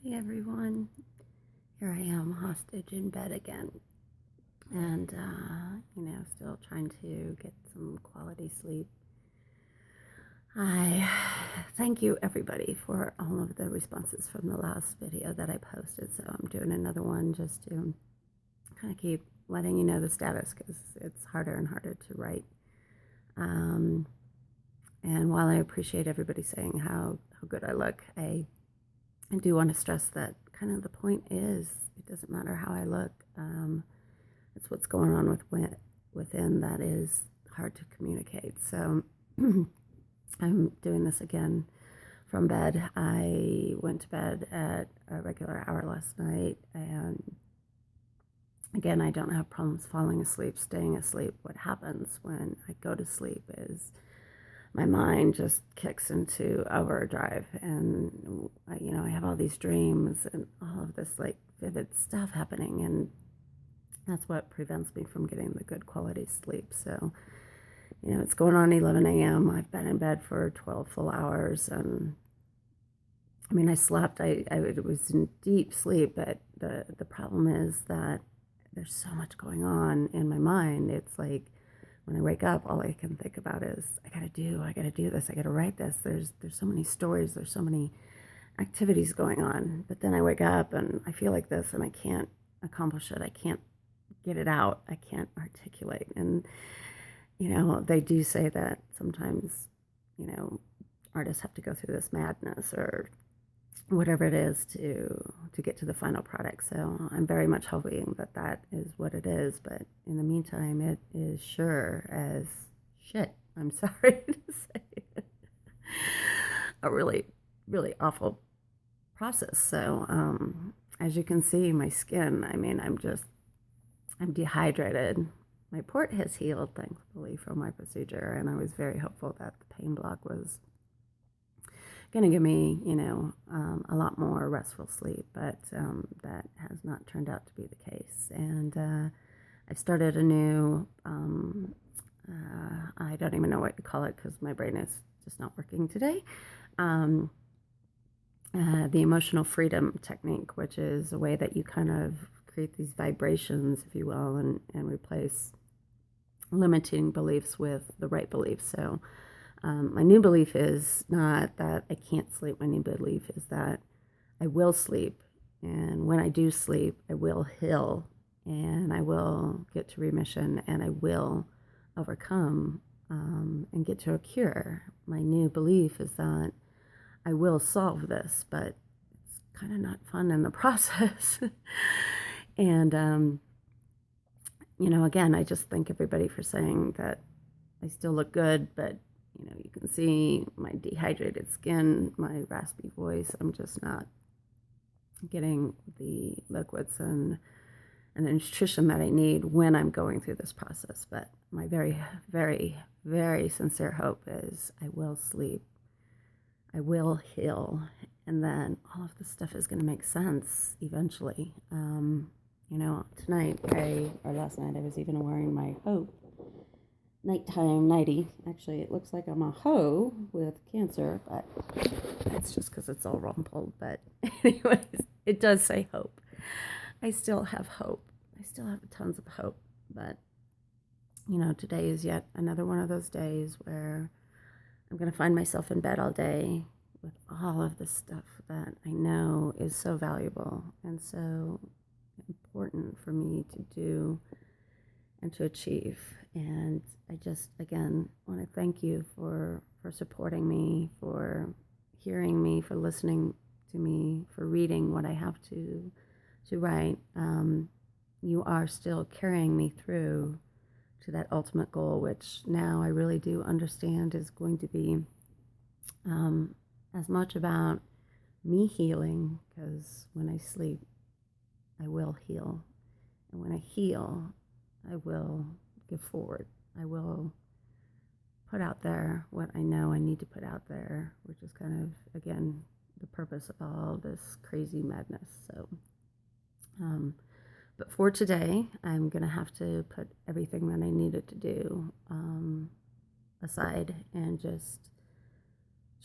Hey everyone, here I am hostage in bed again, and still trying to get some quality sleep. I thank you everybody for all of the responses from the last video that I posted, so I'm doing another one just to kind of keep letting you know the status because it's harder and harder to write. And while I appreciate everybody saying how good I look, I do want to stress that kind of the point is it doesn't matter how I look. It's what's going on within that is hard to communicate. So I'm doing this again from bed. I went to bed at a regular hour last night, and again, I don't have problems falling asleep, staying asleep. What happens when I go to sleep is my mind just kicks into overdrive, and I have all these dreams and all of this like vivid stuff happening, and that's what prevents me from getting the good quality sleep. So it's going on 11 a.m. I've been in bed for 12 full hours, and I mean I slept. I was in deep sleep, but the problem is that there's so much going on in my mind. It's like when I wake up, all I can think about is I gotta do this, I gotta write this. There's so many stories, there's so many activities going on. But then I wake up and I feel like this, and I can't accomplish it. I can't get it out. I can't articulate. And they do say that sometimes artists have to go through this madness or whatever it is to get to the final product. So I'm very much hoping that that is what it is. But in the meantime, it is sure as shit. I'm sorry to say it. A really, really awful process. So as you can see, my skin, I mean, I'm dehydrated. My port has healed, thankfully, from my procedure, and I was very hopeful that the pain block was going to give me, a lot more restful sleep, but that has not turned out to be the case. And I've started a new, I don't even know what to call it because my brain is just not working today. The emotional freedom technique, which is a way that you kind of create these vibrations, if you will, and replace limiting beliefs with the right beliefs. So my new belief is not that I can't sleep. My new belief is that I will sleep. And when I do sleep, I will heal, and I will get to remission, and I will overcome and get to a cure. My new belief is that I will solve this, but it's kind of not fun in the process. And again, I just thank everybody for saying that I still look good, but you can see my dehydrated skin, my raspy voice. I'm just not getting the liquids and the nutrition that I need when I'm going through this process. But my very, very, very sincere hope is I will sleep, I will heal, and then all of this stuff is going to make sense eventually. Tonight, or last night, I was even wearing my Hope nighttime nightie. Actually, it looks like I'm a hoe with cancer, but that's just because it's all rumpled. But anyways, it does say hope. I still have hope. I still have tons of hope. But, today is yet another one of those days where I'm going to find myself in bed all day with all of the stuff that I know is so valuable and so important for me to do and to achieve. And I just, again, want to thank you for supporting me, for hearing me, for listening to me, for reading what I have to write. You are still carrying me through to that ultimate goal, which now I really do understand is going to be as much about me healing, because when I sleep, I will heal. And when I heal, I will give forward. I will put out there what I know I need to put out there, which is kind of, again, the purpose of all this crazy madness. So, but for today, I'm going to have to put everything that I needed to do aside and just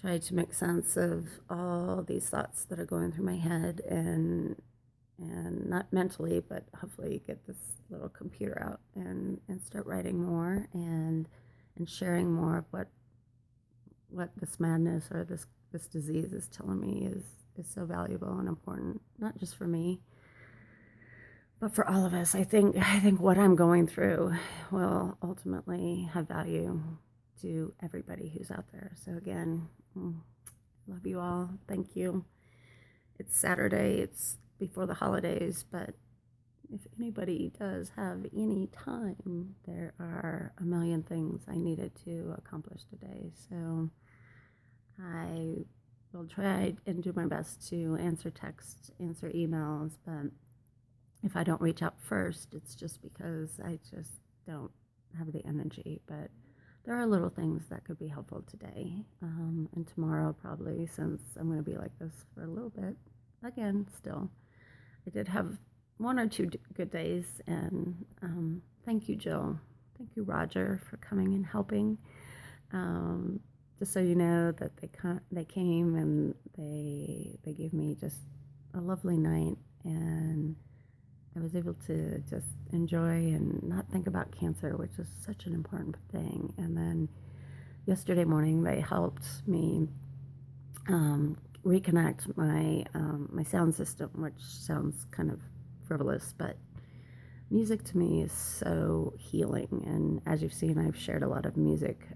try to make sense of all these thoughts that are going through my head, and not mentally, but hopefully get this little computer out and start writing more and sharing more of what this madness or this disease is telling me is so valuable and important, not just for me, but for all of us. I think what I'm going through will ultimately have value to everybody who's out there. So again, love you all. Thank you. It's Saturday. It's before the holidays, but if anybody does have any time, there are a million things I needed to accomplish today. So I will try and do my best to answer texts, answer emails, but if I don't reach out first, it's just because I just don't have the energy. But there are little things that could be helpful today, and tomorrow probably, since I'm going to be like this for a little bit. Again, still, I did have one or two good days, and thank you, Jill. Thank you, Roger, for coming and helping. Just so you know that they came and they gave me just a lovely night, and I was able to just enjoy and not think about cancer, which is such an important thing. And then yesterday morning, they helped me reconnect my sound system, which sounds kind of frivolous, but music to me is so healing. And as you've seen, I've shared a lot of music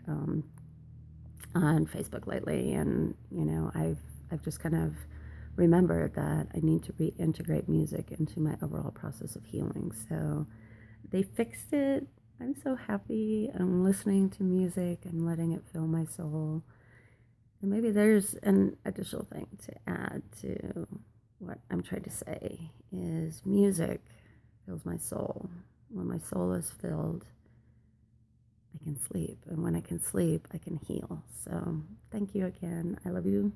on Facebook lately, and I've just kind of remembered that I need to reintegrate music into my overall process of healing. So they fixed it. I'm so happy. I'm listening to music. I'm letting it fill my soul. And maybe there's an additional thing to add to what I'm trying to say is music fills my soul. When my soul is filled, I can sleep. And when I can sleep, I can heal. So thank you again. I love you.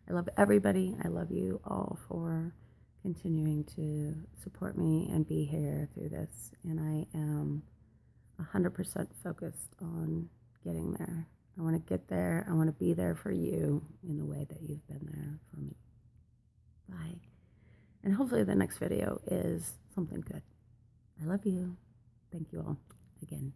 I love everybody. I love you all for continuing to support me and be here through this. And I am 100% focused on getting there. I want to get there. I want to be there for you in the way that you've been there for me. Bye. And hopefully the next video is something good. I love you. Thank you all again.